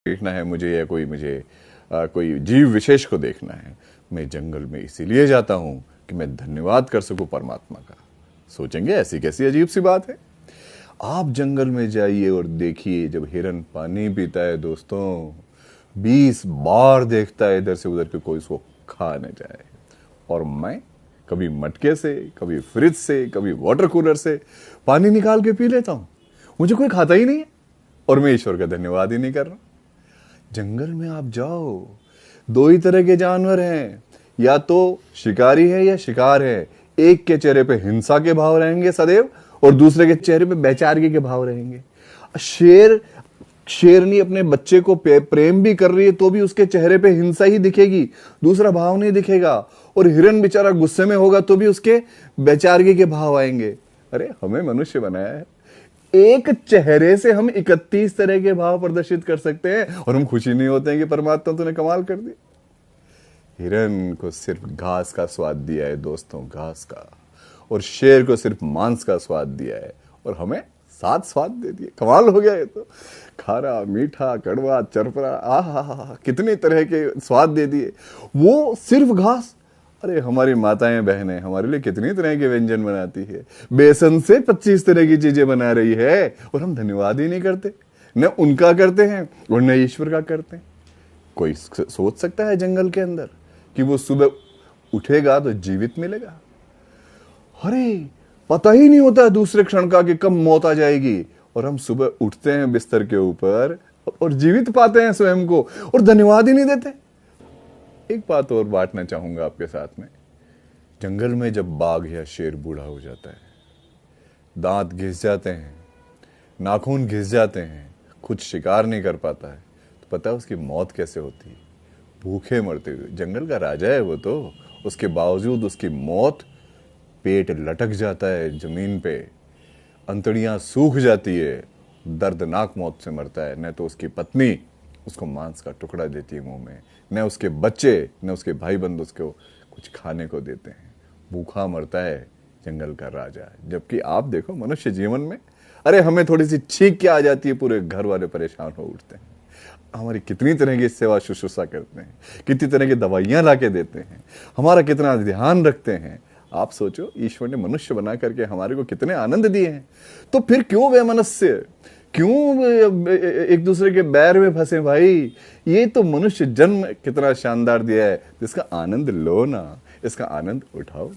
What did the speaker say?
देखना है मुझे या कोई जीव विशेष को देखना है, मैं जंगल में इसीलिए जाता हूं कि मैं धन्यवाद कर सकूं परमात्मा का। सोचेंगे ऐसी कैसी अजीब सी बात है। आप जंगल में जाइए और देखिए, जब हिरन पानी पीता है दोस्तों, 20 बार देखता है इधर से उधर कि कोई उसको खा न जाए। और मैं कभी मटके से, कभी फ्रिज से, कभी वाटर कूलर से पानी निकाल के पी लेता हूं। मुझे कोई खाता ही नहीं है और मैं ईश्वर का धन्यवाद ही नहीं कर रहा। जंगल में आप जाओ, दो ही तरह के जानवर हैं, या तो शिकारी है या शिकार है। एक के चेहरे पे हिंसा के भाव रहेंगे सदैव और दूसरे के चेहरे पे बेचारगी के भाव रहेंगे। शेरनी अपने बच्चे को प्रेम भी कर रही है तो भी उसके चेहरे पे हिंसा ही दिखेगी, दूसरा भाव नहीं दिखेगा। और हिरन बेचारा गुस्से में होगा तो भी उसके बेचारगी के भाव आएंगे। अरे हमें मनुष्य बनाया है, एक चेहरे से हम 31 तरह के भाव प्रदर्शित कर सकते हैं और हम खुशी नहीं होते हैं कि परमात्मा तूने कमाल कर दी। हिरन को सिर्फ घास का स्वाद दिया है दोस्तों, घास का, और शेर को सिर्फ मांस का स्वाद दिया है और हमें 7 स्वाद दे दिए। कमाल हो गया ये तो। खारा, मीठा, कड़वा, चरपरा, आहा, कितने तरह के स्वाद दे दिए, वो सिर्फ घास। अरे हमारी माताएं बहनें हमारे लिए कितनी तरह के व्यंजन बनाती है, बेसन से 25 तरह की चीजें बना रही है और हम धन्यवाद ही नहीं करते। न उनका करते हैं और न ईश्वर का करते हैं। कोई सोच सकता है जंगल के अंदर कि वो सुबह उठेगा तो जीवित मिलेगा? अरे पता ही नहीं होता दूसरे क्षण का कि कब मौत आ जाएगी, और हम सुबह उठते हैं बिस्तर के ऊपर और जीवित पाते हैं स्वयं को और धन्यवाद ही नहीं देते। एक बात और बांटना चाहूंगा आपके साथ में। जंगल में जब बाघ या शेर बूढ़ा हो जाता है, दांत घिस जाते हैं, नाखून घिस जाते हैं, खुद शिकार नहीं कर पाता है, तो पता है उसकी मौत कैसे होती है? भूखे मरते हुए। जंगल का राजा है वो तो, उसके बावजूद उसकी मौत, पेट लटक जाता है जमीन पे, अंतड़ियां सूख जाती है, दर्दनाक मौत से मरता है। न तो उसकी पत्नी उसको मांस का टुकड़ा देती है मुंह में, न उसके बच्चे, न उसके भाई बंद उसको कुछ खाने को देते हैं। भूखा मरता है जंगल का राजा। जबकि आप देखो मनुष्य जीवन में, अरे हमें थोड़ी सी छींक क्या आ जाती है, पूरे घर वाले परेशान हो उठते हैं। हमारी कितनी तरह की सेवा शुश्रूषा करते हैं, कितनी तरह की दवाइयां ला के देते हैं, हमारा कितना ध्यान रखते हैं। आप सोचो, ईश्वर ने मनुष्य बना करके हमारे को कितने आनंद दिए हैं, तो फिर क्यों वैमनस्य, क्यों एक दूसरे के बैर में फंसे भाई? ये तो मनुष्य जन्म कितना शानदार दिया है, इसका आनंद लो ना, इसका आनंद उठाओ।